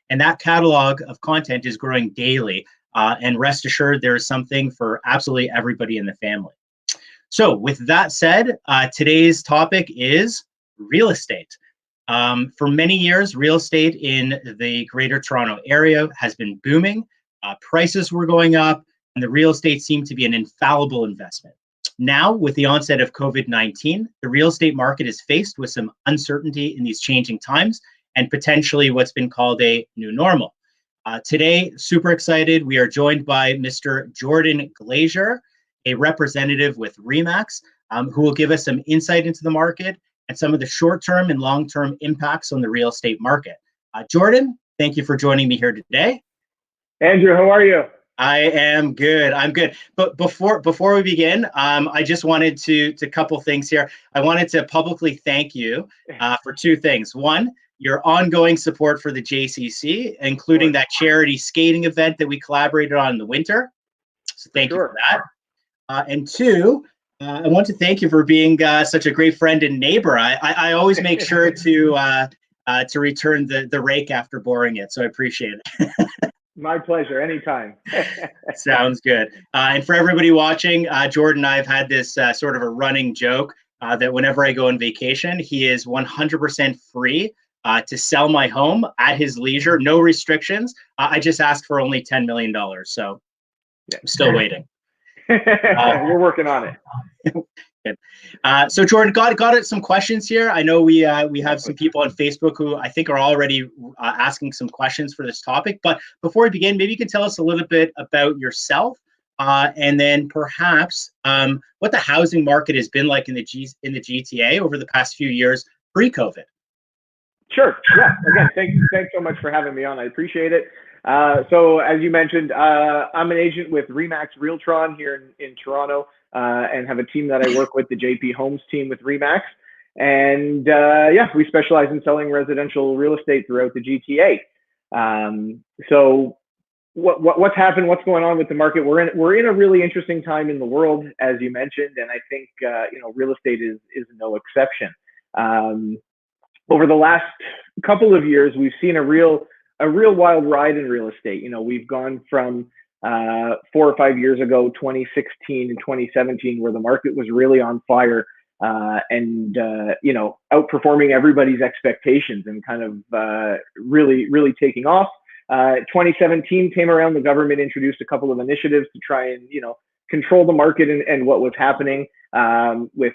And that catalog of content is growing daily. And rest assured, there is something for absolutely everybody in the family. So with that said, today's topic is real estate. For many years, real estate in the Greater Toronto Area has been booming. Prices were going up, and the real estate seemed to be an infallible investment. Now, with the onset of COVID-19, the real estate market is faced with some uncertainty in these changing times and potentially what's been called a new normal. Today, super excited, we are joined by Mr. Jordan Glaser, a representative with RE/MAX, who will give us some insight into the market and some of the short-term and long-term impacts on the real estate market. Jordan, thank you for joining me here today. Andrew, how are you? I am good. I'm good. But before we begin, I just wanted to couple things here. I wanted to publicly thank you for two things. One, your ongoing support for the JCC, including that charity skating event that we collaborated on in the winter. So thank you for that. And two, I want to thank you for being such a great friend and neighbor. I always make sure to return the rake after boring it, so I appreciate it. My pleasure, anytime. Sounds good. And for everybody watching, Jordan and I have had this sort of a running joke that whenever I go on vacation, he is 100% free to sell my home at his leisure, no restrictions. I just asked for only $10 million, so I'm still waiting. We're working on it. Good. So Jordan, got some questions here. I know we have some people on Facebook who I think are already asking some questions for this topic. But before we begin, maybe you can tell us a little bit about yourself, and then perhaps what the housing market has been like in the GTA over the past few years pre-COVID. Sure. Yeah. Again, thanks so much for having me on. I appreciate it. So as you mentioned, I'm an agent with RE/MAX Realtron here in Toronto, and have a team that I work with, the JP Homes team with RE/MAX. And yeah, we specialize in selling residential real estate throughout the GTA. So what's happened? What's going on with the market? We're in a really interesting time in the world, as you mentioned, and I think real estate is no exception. Over the last couple of years, we've seen a real wild ride in real estate. We've gone from 4 or 5 years ago, 2016 and 2017, where the market was really on fire, and outperforming everybody's expectations and kind of really taking off. 2017 came around, the government introduced a couple of initiatives to try and control the market and what was happening, with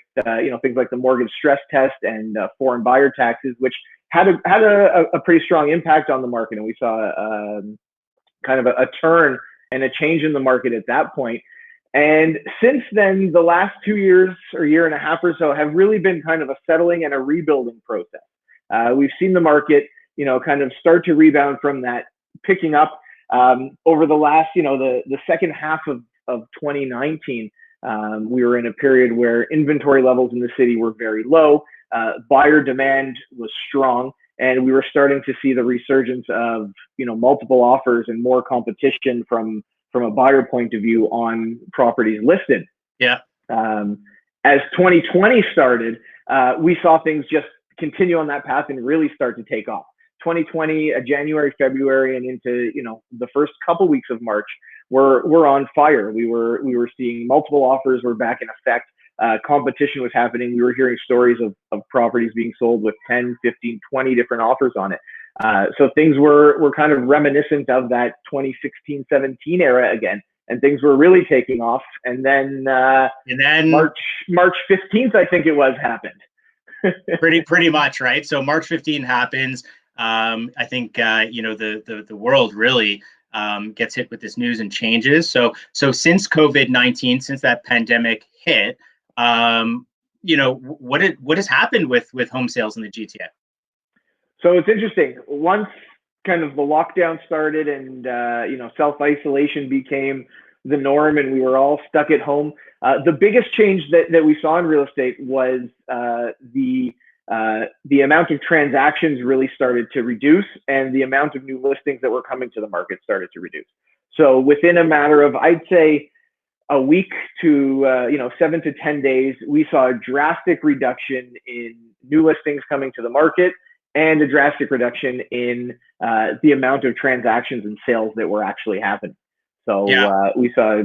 things like the mortgage stress test and foreign buyer taxes, which had a pretty strong impact on the market. And we saw kind of a turn and a change in the market at that point. And since then, the last 2 years or year and a half or so have really been kind of a settling and a rebuilding process. We've seen the market, kind of start to rebound from that, picking up over the last, the second half of 2019. We were in a period where inventory levels in the city were very low. Buyer demand was strong, and we were starting to see the resurgence of multiple offers and more competition from a buyer point of view on properties listed. Yeah. As 2020 started, we saw things just continue on that path and really start to take off. 2020, January, February, and into the first couple weeks of March, we're on fire. We were seeing multiple offers were back in effect. Competition was happening. We were hearing stories of properties being sold with 10, 15, 20 different offers on it. So things were kind of reminiscent of that 2016, 17 era again, and things were really taking off. And then March 15th, I think it was, happened. pretty much, right? So March 15th happens. I think the world really gets hit with this news and changes. So since COVID-19, since that pandemic hit, what has happened with home sales in the GTA? So it's interesting. Once kind of the lockdown started and self-isolation became the norm and we were all stuck at home, the biggest change that we saw in real estate was the amount of transactions really started to reduce, and the amount of new listings that were coming to the market started to reduce. So within a matter of, I'd say, a week to 7 to 10 days, we saw a drastic reduction in new listings coming to the market and a drastic reduction in the amount of transactions and sales that were actually happening. So Yeah. we saw,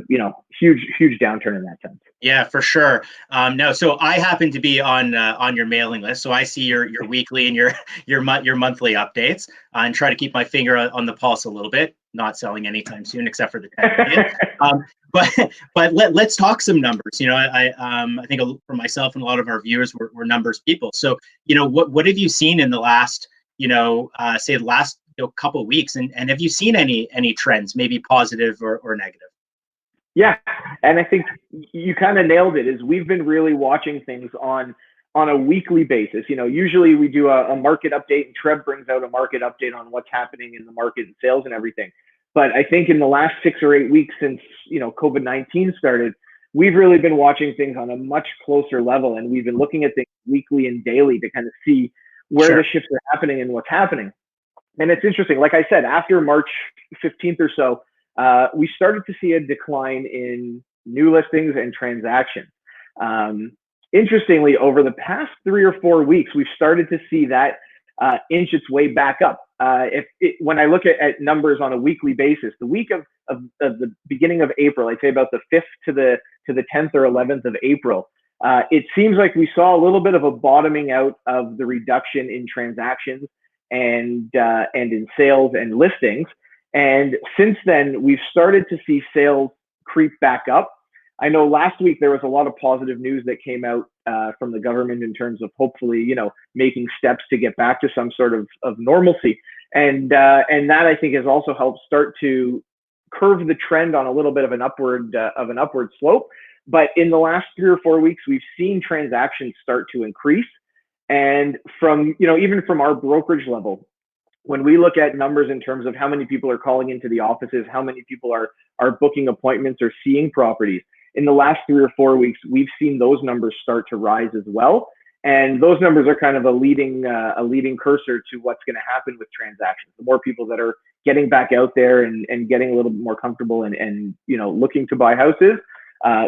huge downturn in that sense. Yeah, for sure. No, so I happen to be on your mailing list, so I see your weekly and your monthly updates, and try to keep my finger on the pulse a little bit. Not selling anytime soon, except for the 10 million. But let's talk some numbers. I think for myself and a lot of our viewers, we're numbers people. So what have you seen in the last say the last couple of weeks, and have you seen any trends, maybe positive or negative? Yeah, and I think you kind of nailed it. Is we've been really watching things on a weekly basis. Usually we do a market update, and Trev brings out a market update on what's happening in the market and sales and everything. But I think in the last 6 or 8 weeks since COVID-19 started, we've really been watching things on a much closer level, and we've been looking at things weekly and daily to kind of see where the shifts are happening and what's happening. And it's interesting. Like I said, after March 15th or so, we started to see a decline in new listings and transactions. Interestingly, over the past 3 or 4 weeks, we've started to see that inch its way back up. When I look at numbers on a weekly basis, the week of the beginning of April, I'd say about the 5th to the 10th or 11th of April, it seems like we saw a little bit of a bottoming out of the reduction in transactions and in sales and listings. And since then, we've started to see sales creep back up. I know last week there was a lot of positive news that came out from the government in terms of hopefully, making steps to get back to some sort of normalcy. And that I think has also helped start to curve the trend on a little bit of an upward slope. But in the last 3 or 4 weeks, we've seen transactions start to increase. And from, even from our brokerage level, when we look at numbers in terms of how many people are calling into the offices, how many people are booking appointments or seeing properties, in the last 3 or 4 weeks, we've seen those numbers start to rise as well. And those numbers are kind of a leading cursor to what's going to happen with transactions. The more people that are getting back out there and getting a little bit more comfortable and looking to buy houses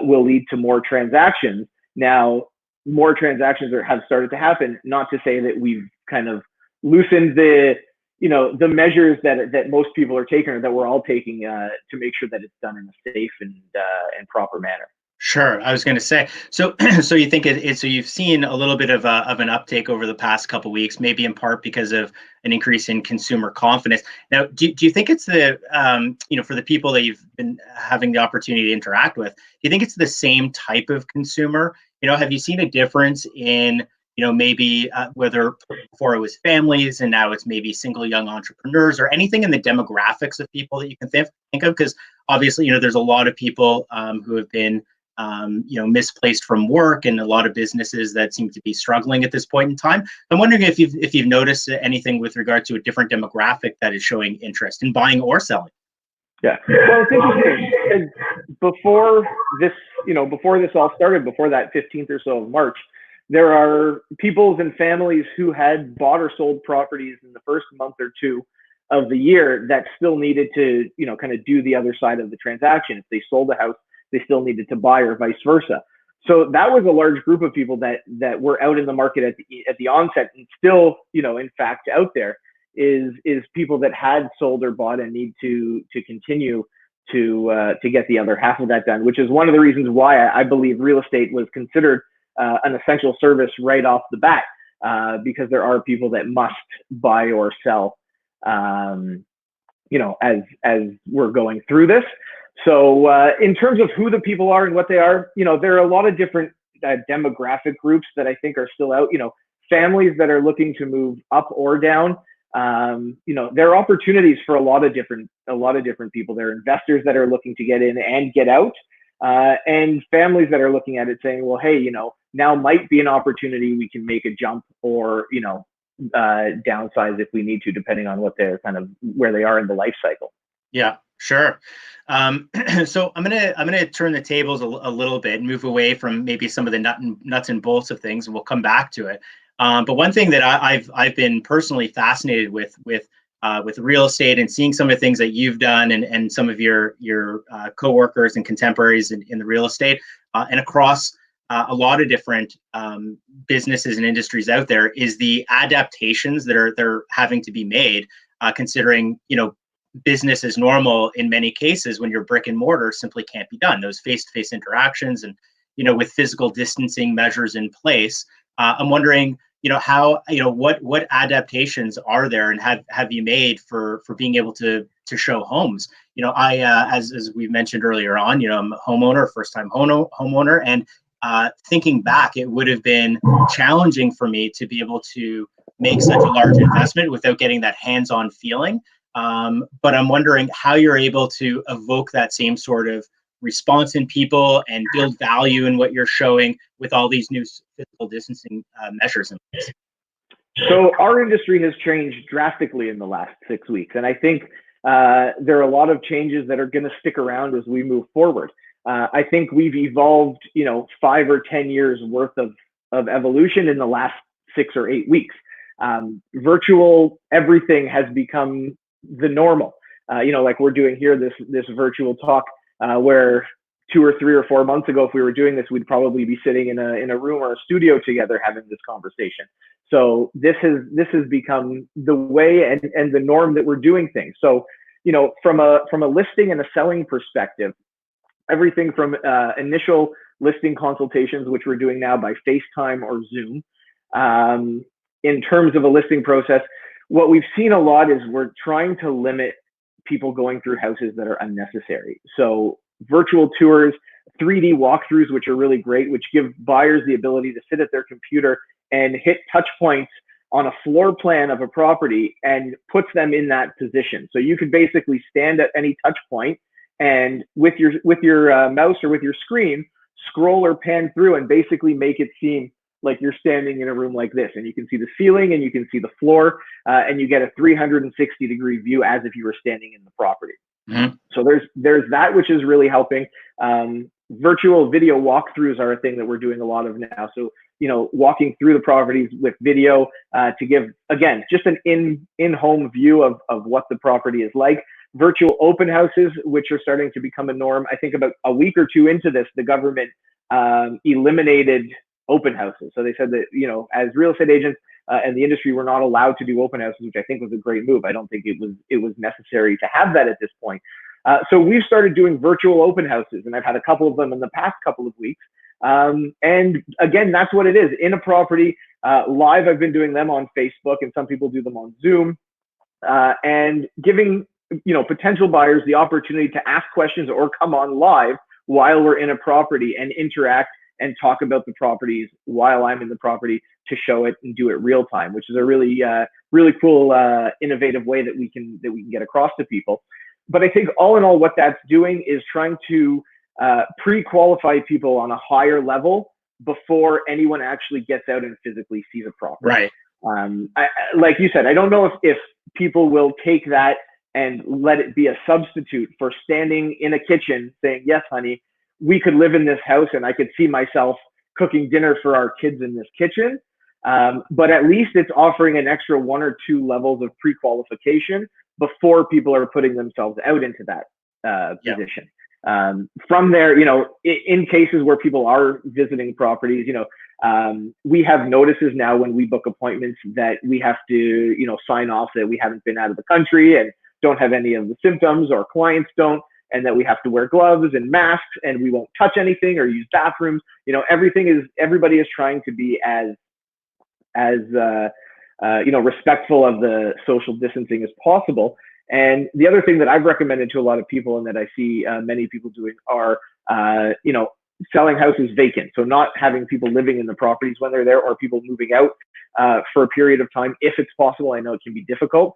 will lead to more transactions. Now, more transactions have started to happen, not to say that we've kind of loosened the measures that most people are taking, or that we're all taking to make sure that it's done in a safe and proper manner. Sure. I was going to say, so you think so you've seen a little bit of an uptake over the past couple of weeks, maybe in part because of an increase in consumer confidence. Now, do you think it's the, for the people that you've been having the opportunity to interact with, do you think it's the same type of consumer? Have you seen a difference in, maybe whether before it was families and now it's maybe single young entrepreneurs, or anything in the demographics of people that you can think of? Because obviously, there's a lot of people who have been misplaced from work, and a lot of businesses that seem to be struggling at this point in time. I'm wondering if you've noticed anything with regard to a different demographic that is showing interest in buying or selling. Yeah, well, it's interesting. Before this all started, before that 15th or so of March, there are peoples and families who had bought or sold properties in the first month or two of the year that still needed to, kind of do the other side of the transaction. If they sold a house, they still needed to buy, or vice versa. So that was a large group of people that were out in the market at the onset, and still, in fact, out there is people that had sold or bought and need to continue to get the other half of that done, which is one of the reasons why I believe real estate was considered an essential service right off the bat, because there are people that must buy or sell, as we're going through this. So in terms of who the people are and what they are, there are a lot of different demographic groups that I think are still out. Families that are looking to move up or down. There are opportunities for a lot of different people. There are investors that are looking to get in and get out, and families that are looking at it saying, well, hey, now might be an opportunity. We can make a jump, or downsize if we need to, depending on what they're kind of where they are in the life cycle. Yeah, sure. So I'm gonna turn the tables a little bit and move away from maybe some of the nuts and bolts of things, and we'll come back to it. But one thing that I've been personally fascinated with real estate, and seeing some of the things that you've done and some of your coworkers and contemporaries in the real estate and across a lot of different businesses and industries out there is the adaptations that are having to be made, considering, business as normal in many cases when your brick and mortar simply can't be done. Those face-to-face interactions and, with physical distancing measures in place. I'm wondering, how, what adaptations are there and have you made for being able to show homes? I, as we mentioned earlier on, I'm a homeowner, first-time homeowner, and thinking back, it would have been challenging for me to be able to make such a large investment without getting that hands-on feeling. But I'm wondering how you're able to evoke that same sort of response in people and build value in what you're showing with all these new physical distancing measures in place. So our industry has changed drastically in the last 6 weeks, and I think there are a lot of changes that are going to stick around as we move forward. I think we've evolved, 5 or 10 years worth of evolution in the last 6 or 8 weeks. Virtual everything has become the normal. Like we're doing here, this virtual talk, where 2 or 3 or 4 months ago, if we were doing this, we'd probably be sitting in a room or a studio together having this conversation. So this has become the way and the norm that we're doing things. So, from a listing and a selling perspective, everything from initial listing consultations, which we're doing now by FaceTime or Zoom, in terms of a listing process, what we've seen a lot is we're trying to limit people going through houses that are unnecessary. So virtual tours, 3D walkthroughs, which are really great, which give buyers the ability to sit at their computer and hit touch points on a floor plan of a property and puts them in that position. So you could basically stand at any touch point and with your mouse or with your screen, scroll or pan through and basically make it seem like you're standing in a room like this, and you can see the ceiling and you can see the floor, and you get a 360-degree view as if you were standing in the property. Mm-hmm. So there's that, which is really helping. Virtual video walkthroughs are a thing that we're doing a lot of now. So, walking through the properties with video to give, again, just an in-home view of what the property is like. Virtual open houses, which are starting to become a norm. I think about a week or two into this, the government eliminated open houses. So they said that, as real estate agents and the industry, were not allowed to do open houses, which I think was a great move. I don't think it was necessary to have that at this point. So we've started doing virtual open houses, and I've had a couple of them in the past couple of weeks. And again, that's what it is. In a property, live, I've been doing them on Facebook, and some people do them on Zoom, and giving potential buyers the opportunity to ask questions or come on live while we're in a property and interact and talk about the properties while I'm in the property to show it and do it real time, which is a really cool, innovative way that we can get across to people. But I think all in all, what that's doing is trying to pre-qualify people on a higher level before anyone actually gets out and physically sees a property. Right. Like you said, I don't know if people will take that and let it be a substitute for standing in a kitchen saying, yes, honey, we could live in this house and I could see myself cooking dinner for our kids in this kitchen. But at least it's offering an extra 1 or 2 levels of pre-qualification before people are putting themselves out into that position. From there, in cases where people are visiting properties, we have notices now when we book appointments that we have to, sign off that we haven't been out of the country and don't have any of the symptoms, or clients don't, and that we have to wear gloves and masks and we won't touch anything or use bathrooms. Everybody is trying to be as respectful of the social distancing as possible. And the other thing that I've recommended to a lot of people and that I see many people doing are, selling houses vacant. So not having people living in the properties when they're there, or people moving out for a period of time, if it's possible. I know it can be difficult.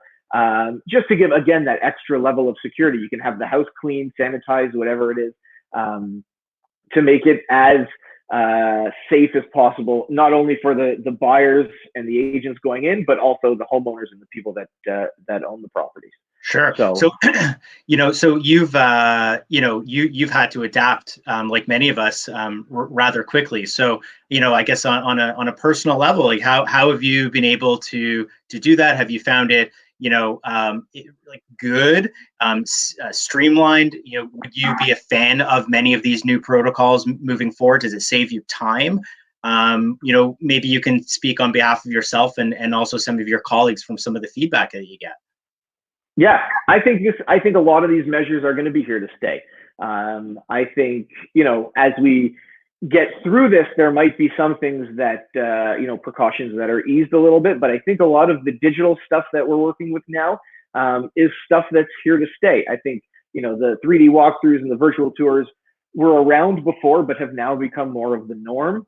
Just to give, again, that extra level of security. You can have the house cleaned, sanitized, whatever it is, to make it as safe as possible, not only for the buyers and the agents going in, but also the homeowners and the people that own the properties. Sure. So so you've you've had to adapt, like many of us, rather quickly. So I guess on a personal level, like how have you been able to do that? Have you found it like good, streamlined? Would you be a fan of many of these new protocols moving forward? Does it save you time? Maybe you can speak on behalf of yourself and also some of your colleagues from some of the feedback that you get. Yeah, I think a lot of these measures are going to be here to stay. I think, as we get through this, there might be some things that, precautions that are eased a little bit, but I think a lot of the digital stuff that we're working with now is stuff that's here to stay. I think, the 3D walkthroughs and the virtual tours were around before, but have now become more of the norm.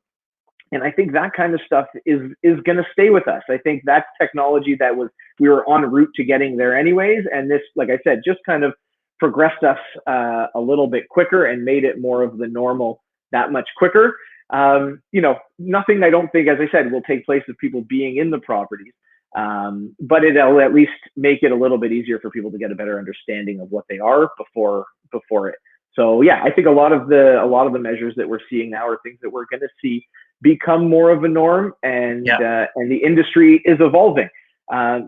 And I think that kind of stuff is going to stay with us. I think that's technology that we were en route to getting there anyways. And this, like I said, just kind of progressed us a little bit quicker and made it more of the normal that much quicker. Nothing, I don't think, as I said, will take place of people being in the properties, but it'll at least make it a little bit easier for people to get a better understanding of what they are before it. So yeah, I think a lot of the measures that we're seeing now are things that we're going to see become more of a norm, and the industry is evolving. Now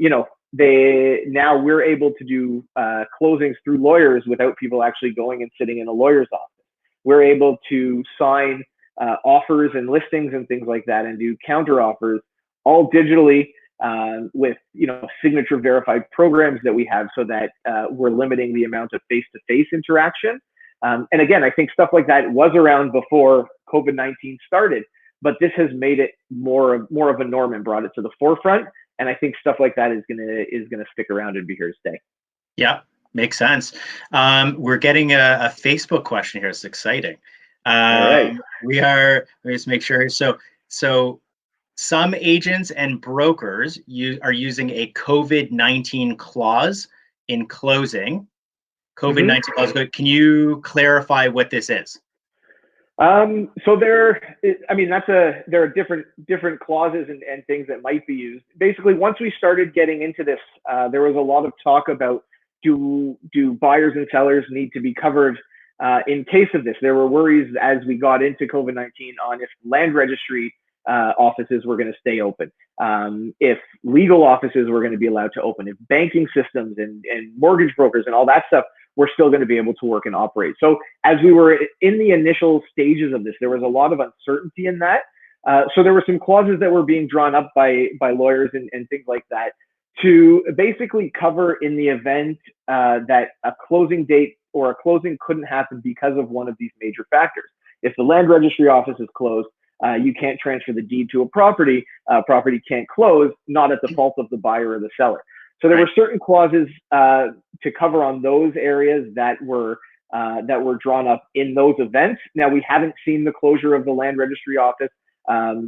we're able to do closings through lawyers without people actually going and sitting in a lawyer's office. We're able to sign offers and listings and things like that, and do counter offers all digitally with signature verified programs that we have, so that we're limiting the amount of face-to-face interaction. And again, I think stuff like that was around before COVID-19 started, but this has made it more of a norm and brought it to the forefront. And I think stuff like that is gonna stick around and be here to stay. Yeah, makes sense. We're getting a Facebook question here. It's exciting. All right. Let me just make sure. So some agents and brokers are using a COVID-19 clause in closing. COVID-19 clause. Can you clarify what this is? So there are different clauses and things that might be used. Basically, once we started getting into this, there was a lot of talk about do buyers and sellers need to be covered in case of this. There were worries as we got into COVID-19 on if land registry offices were going to stay open, if legal offices were going to be allowed to open, if banking systems and mortgage brokers and all that stuff were still going to be able to work and operate. So as we were in the initial stages of this, there was a lot of uncertainty in that. So there were some clauses that were being drawn up by lawyers and things like that to basically cover in the event that a closing date or a closing couldn't happen because of one of these major factors. If the land registry office is closed, you can't transfer the deed to a property. Property can't close, not at the fault of the buyer or the seller. So there were certain clauses to cover on those areas that were drawn up in those events. Now, we haven't seen the closure of the land registry office.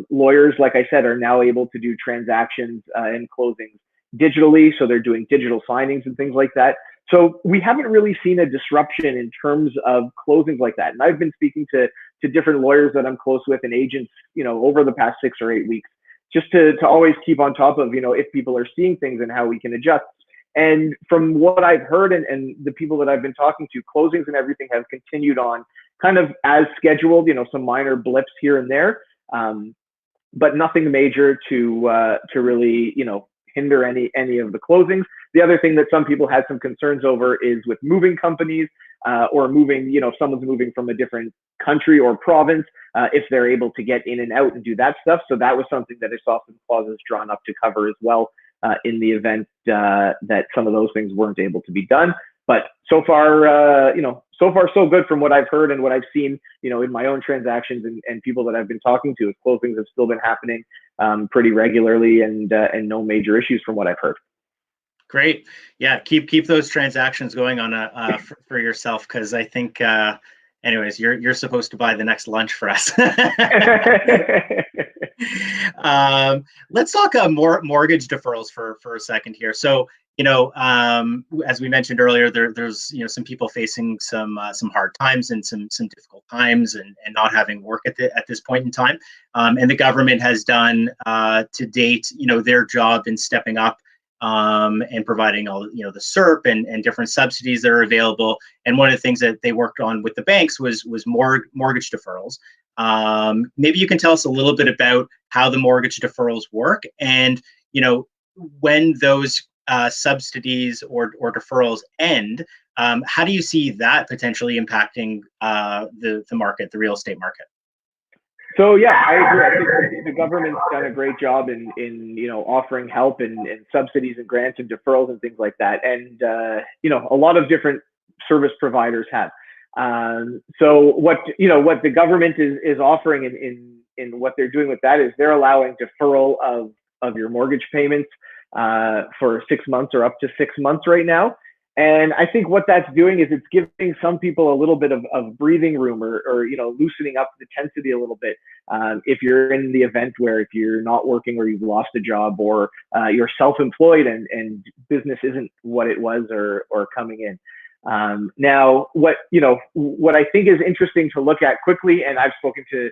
Lawyers, like I said, are now able to do transactions and closings digitally. So they're doing digital signings and things like that. So we haven't really seen a disruption in terms of closings like that. And I've been speaking to different lawyers that I'm close with and agents, over the past 6 or 8 weeks, just to always keep on top of, if people are seeing things and how we can adjust. And from what I've heard and the people that I've been talking to, closings and everything have continued on kind of as scheduled, some minor blips here and there, but nothing major to really, hinder any of the closings. The other thing that some people had some concerns over is with moving companies or moving, someone's moving from a different country or province, if they're able to get in and out and do that stuff. So that was something that I saw some clauses drawn up to cover as well in the event that some of those things weren't able to be done. But so far, so good from what I've heard and what I've seen, in my own transactions and people that I've been talking to. Closings have still been happening pretty regularly and no major issues from what I've heard. Great. Yeah, keep those transactions going on for yourself, because I think, anyways, you're supposed to buy the next lunch for us. Let's talk mortgage deferrals for a second here. So, as we mentioned earlier, there's some people facing some hard times and some difficult times and not having work at this point in time. And the government has done to date, their job in stepping up and providing all the SERP and different subsidies that are available. And one of the things that they worked on with the banks was mortgage deferrals. Maybe you can tell us a little bit about how the mortgage deferrals work, and when those subsidies or deferrals end, how do you see that potentially impacting the market, the real estate market? So yeah, I agree. I think the government's done a great job in offering help and subsidies and grants and deferrals and things like that. And a lot of different service providers have. So what the government is offering in what they're doing with that is they're allowing deferral of your mortgage payments for 6 months or up to 6 months right now. And I think what that's doing is it's giving some people a little bit of breathing room or loosening up the tensity a little bit. If you're in the event where if you're not working or you've lost a job or you're self-employed and business isn't what it was or coming in. Now, what I think is interesting to look at quickly, and I've spoken to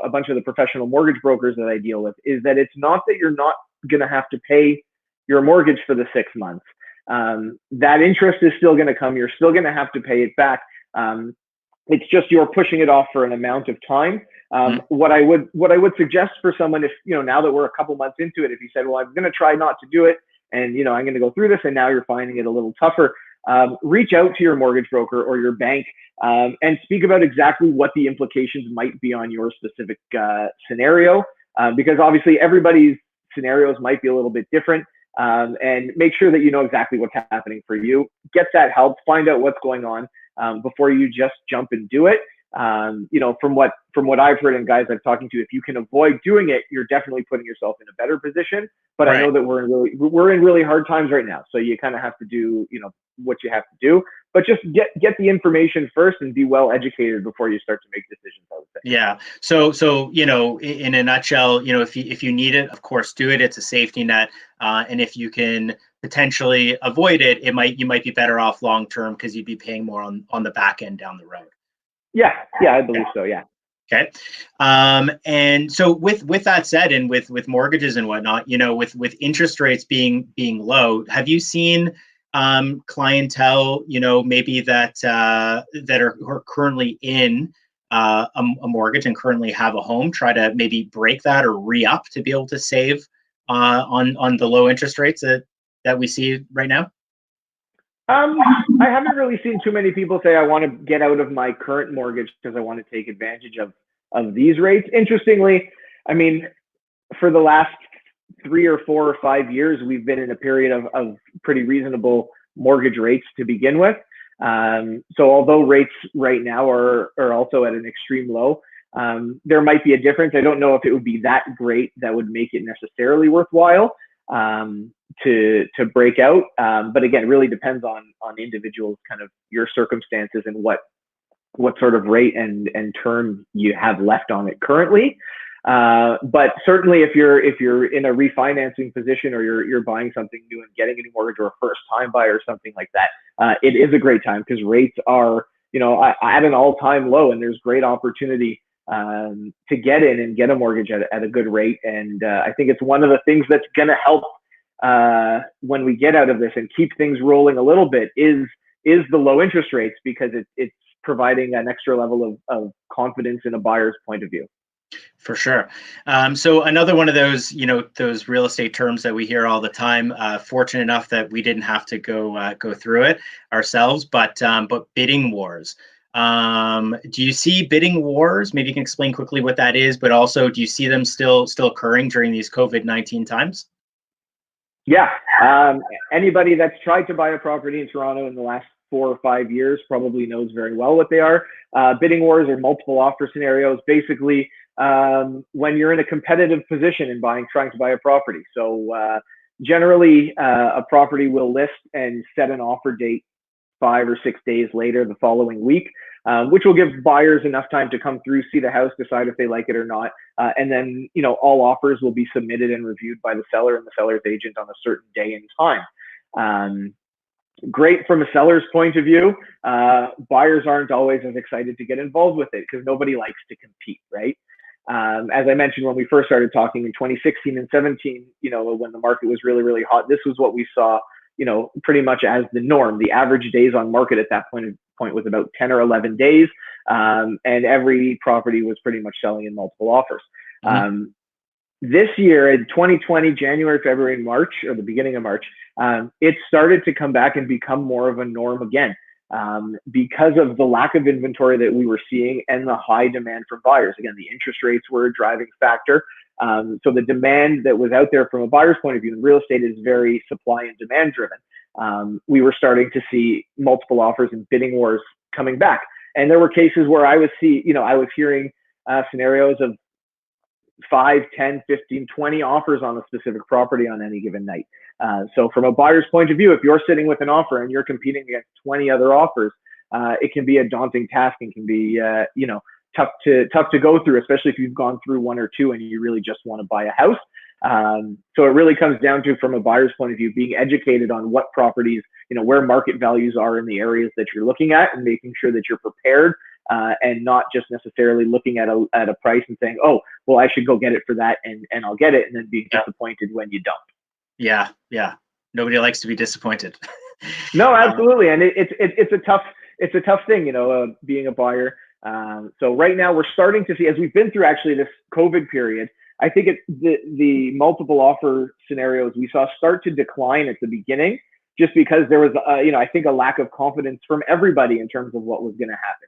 a bunch of the professional mortgage brokers that I deal with, is that it's not that you're not going to have to pay your mortgage for the 6 months. That interest is still going to come. You're still going to have to pay it back. It's just you're pushing it off for an amount of time. What I would suggest for someone, if now that we're a couple months into it, if you said, well, I'm going to try not to do it, and I'm going to go through this, and now you're finding it a little tougher, reach out to your mortgage broker or your bank and speak about exactly what the implications might be on your specific scenario, because obviously everybody's scenarios might be a little bit different. And make sure that you know exactly what's happening for you. Get that help, find out what's going on before you just jump and do it. From what I've heard and guys I've talking to, if you can avoid doing it, you're definitely putting yourself in a better position. But right. I know that we're in really hard times right now, so you kind of have to do what you have to do. But just get the information first and be well educated before you start to make decisions, I would say. Yeah. So in a nutshell, if you need it, of course, do it. It's a safety net, and if you can potentially avoid it, you might be better off long term because you'd be paying more on the back end down the road. Yeah, I believe so. Yeah. Okay. And so with that said, and with mortgages and whatnot, with interest rates being low, have you seen clientele, maybe that are currently in a mortgage and currently have a home, try to maybe break that or re-up to be able to save on the low interest rates that we see right now? I haven't really seen too many people say I want to get out of my current mortgage because I want to take advantage of these rates. Interestingly, I mean, for the last 3 or 4 or 5 years, we've been in a period of pretty reasonable mortgage rates to begin with. So although rates right now are also at an extreme low, there might be a difference. I don't know if it would be that great that would make it necessarily worthwhile to break out. But again, it really depends on individuals, kind of your circumstances and what sort of rate and term you have left on it currently. But certainly if you're in a refinancing position or you're buying something new and getting a new mortgage or a first time buyer or something like that, it is a great time because rates are, at an all-time low, and there's great opportunity to get in and get a mortgage at a good rate. And I think it's one of the things that's going to help when we get out of this and keep things rolling a little bit is the low interest rates, because it's providing an extra level of confidence in a buyer's point of view. For sure. So another one of those, those real estate terms that we hear all the time. Fortunate enough that we didn't have to go through it ourselves, but bidding wars. Do you see bidding wars? Maybe you can explain quickly what that is, but also do you see them still occurring during these COVID-19 times? Yeah. Anybody that's tried to buy a property in Toronto in the last 4 or 5 years probably knows very well what they are. Bidding wars are multiple offer scenarios, basically when you're in a competitive position in trying to buy a property. So generally a property will list and set an offer date 5 or 6 days later the following week, which will give buyers enough time to come through, see the house, decide if they like it or not. And then, all offers will be submitted and reviewed by the seller and the seller's agent on a certain day and time. Great from a seller's point of view. Buyers aren't always as excited to get involved with it because nobody likes to compete, right? As I mentioned, when we first started talking in 2016 and 17, when the market was really, really hot, this was what we saw, pretty much as the norm. The average days on market at that point was about 10 or 11 days. And every property was pretty much selling in multiple offers. This year in 2020, January, February, and March, or the beginning of March, it started to come back and become more of a norm again, because of the lack of inventory that we were seeing and the high demand from buyers. Again, the interest rates were a driving factor. So the demand that was out there from a buyer's point of view in real estate is very supply and demand driven. We were starting to see multiple offers and bidding wars coming back. And there were cases where I was hearing scenarios of 5, 10, 15, 20 offers on a specific property on any given night. So from a buyer's point of view, if you're sitting with an offer and you're competing against 20 other offers, it can be a daunting task and can be, tough to go through, especially if you've gone through one or two and you really just want to buy a house. So it really comes down to, from a buyer's point of view, being educated on what properties, where market values are in the areas that you're looking at, and making sure that you're prepared, and not just necessarily looking at a price and saying, oh, well, I should go get it for that and I'll get it, and then being disappointed when you don't. Yeah. Nobody likes to be disappointed. No, absolutely. And it's a tough thing, being a buyer. So right now we're starting to see, as we've been through actually this COVID period, I think the multiple offer scenarios we saw start to decline at the beginning, just because there was, I think, a lack of confidence from everybody in terms of what was going to happen.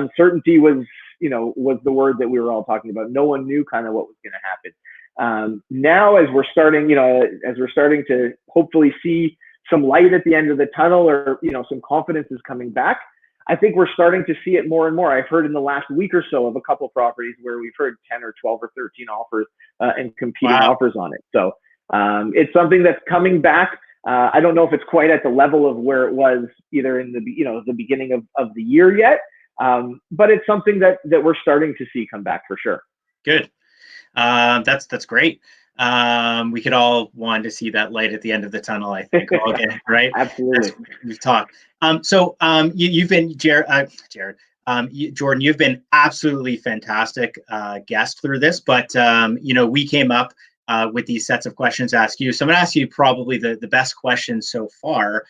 Uncertainty was the word that we were all talking about. No one knew kind of what was going to happen. Now, as we're starting to hopefully see some light at the end of the tunnel, or some confidence is coming back, I think we're starting to see it more and more. I've heard in the last week or so of a couple of properties where we've heard 10 or 12 or 13 offers and competing offers on it. So it's something that's coming back. I don't know if it's quite at the level of where it was either in the beginning of the year yet, but it's something that we're starting to see come back for sure. Good. That's great. We could all want to see that light at the end of the tunnel, I think. Okay, right? Absolutely. We've talked. You've been Jordan, you've been absolutely fantastic guest through this, but we came up with these sets of questions to ask you. So I'm going to ask you probably the best question so far,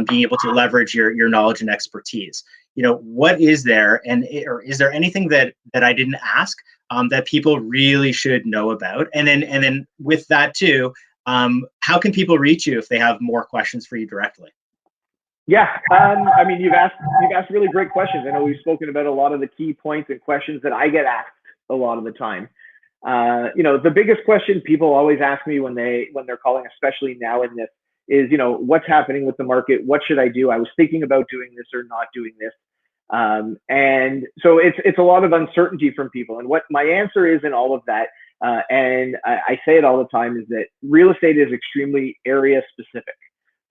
being able to leverage your knowledge and expertise. What is there, or is there anything that I didn't ask that people really should know about? And then with that too, how can people reach you if they have more questions for you directly? Yeah, you've asked really great questions. I know we've spoken about a lot of the key points and questions that I get asked a lot of the time. The biggest question people always ask me when they're calling, especially now in this, is what's happening with the market? What should I do? I was thinking about doing this or not doing this. And so it's a lot of uncertainty from people. And what my answer is in all of that, and I say it all the time, is that real estate is extremely area specific.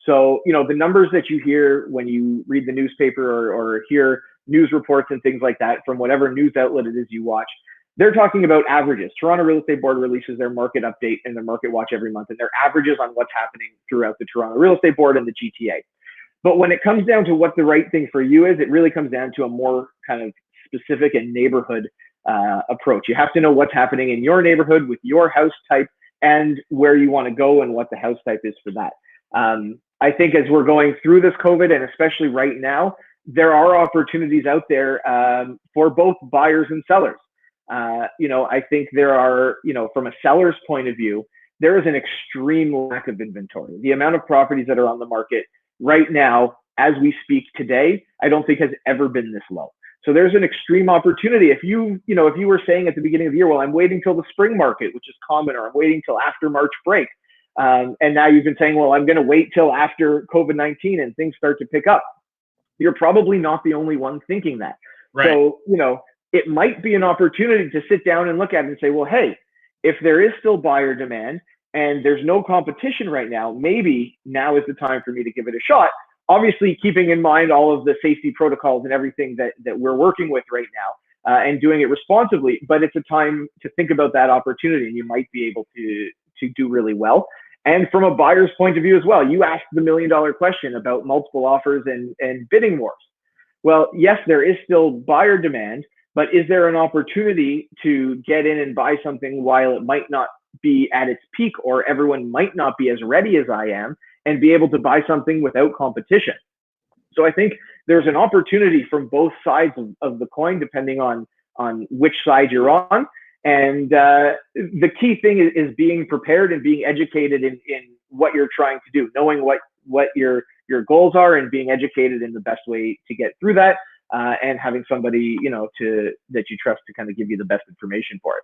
So, the numbers that you hear when you read the newspaper or hear news reports and things like that from whatever news outlet it is you watch, they're talking about averages. Toronto Real Estate Board releases their market update and their market watch every month, and their averages on what's happening throughout the Toronto Real Estate Board and the GTA. But when it comes down to what the right thing for you is, it really comes down to a more kind of specific and neighborhood approach. You have to know what's happening in your neighborhood with your house type and where you want to go and what the house type is for that. I think as we're going through this COVID, and especially right now, there are opportunities out there for both buyers and sellers. I think there are, from a seller's point of view, there is an extreme lack of inventory. The amount of properties that are on the market right now, as we speak today, I don't think has ever been this low. So there's an extreme opportunity. If you were saying at the beginning of the year, well, I'm waiting till the spring market, which is common, or I'm waiting till after March break. And now you've been saying, well, I'm going to wait till after COVID-19 and things start to pick up. You're probably not the only one thinking that. Right. So, it might be an opportunity to sit down and look at it and say, well, hey, if there is still buyer demand and there's no competition right now, maybe now is the time for me to give it a shot. Obviously, keeping in mind all of the safety protocols and everything that we're working with right now, and doing it responsibly. But it's a time to think about that opportunity, and you might be able to do really well. And from a buyer's point of view as well, you asked the $1 million question about multiple offers and bidding wars. Well, yes, there is still buyer demand, but is there an opportunity to get in and buy something while it might not be at its peak, or everyone might not be as ready as I am, and be able to buy something without competition? So I think there's an opportunity from both sides of the coin, depending on which side you're on. And the key thing is being prepared and being educated in what you're trying to do, knowing what your goals are, and being educated in the best way to get through that, and having somebody, you know, that you trust to kind of give you the best information for it.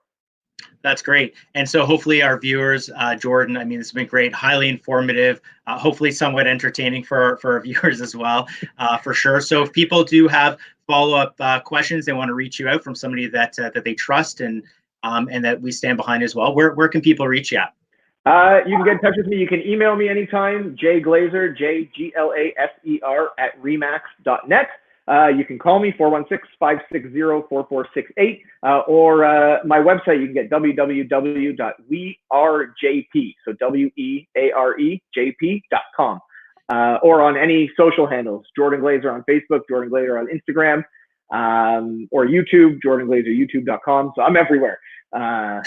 That's great. And so hopefully our viewers, Jordan, I mean, it's been great, highly informative, hopefully somewhat entertaining for our viewers as well, for sure. So if people do have follow-up questions, they want to reach you out from somebody that they trust and that we stand behind as well, where can people reach you at? You can get in touch with me. You can email me anytime, Glaser, JGLASER @remax.net. You can call me 416-560-4468, or my website. You can get www.wearejp, so WEAREJP.com, or on any social handles, Jordan Glaser on Facebook, Jordan Glaser on Instagram, or YouTube, Jordan Glaser, YouTube.com. So I'm everywhere. So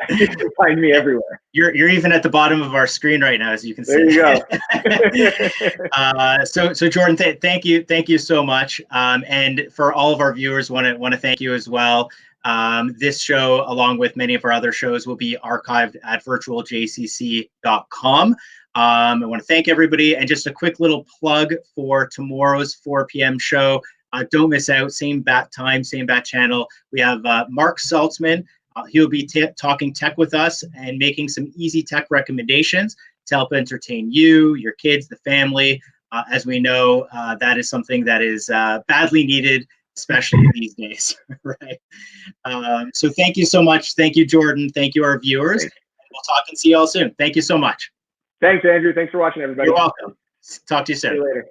you can find me everywhere. You're even at the bottom of our screen right now, as you can see. There you go. So Jordan, thank you so much. And for all of our viewers, want to thank you as well. This show, along with many of our other shows, will be archived at virtualjcc.com. I want to thank everybody, and just a quick little plug for tomorrow's 4 p.m. show. Don't miss out. Same bat time, same bat channel. We have Mark Saltzman. He'll be talking tech with us and making some easy tech recommendations to help entertain you, your kids, the family. As we know, that is something that is badly needed, especially these days, right? So thank you so much. Thank you, Jordan. Thank you, our viewers. We'll talk and see you all soon. Thank you so much. Thanks, Andrew. Thanks for watching, everybody. You're welcome. Talk to you soon. See you later.